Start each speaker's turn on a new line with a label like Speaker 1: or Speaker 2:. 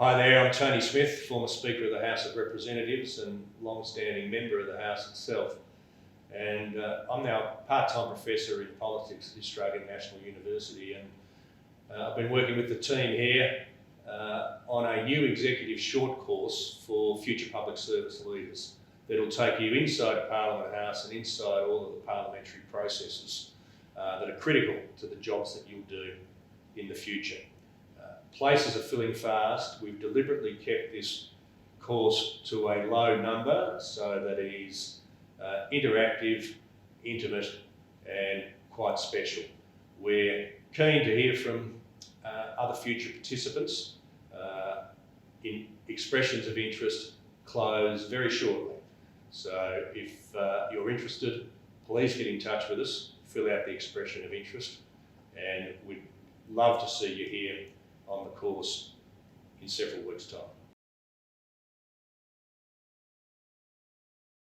Speaker 1: Hi there, I'm Tony Smith, former Speaker of the House of Representatives and long-standing member of the House itself. And I'm now a part-time professor in politics at Australian National University, and I've been working with the team here on a new executive short course for future public service leaders that will take you inside Parliament House and inside all of the parliamentary processes that are critical to the jobs that you'll do in the future. Places are filling fast. We've deliberately kept this course to a low number so that it is interactive, intimate and quite special. We're keen to hear from other future participants in expressions of interest close very shortly. So if you're interested, please get in touch with us, fill out the expression of interest, and we'd love to see you here on the course in several weeks' time.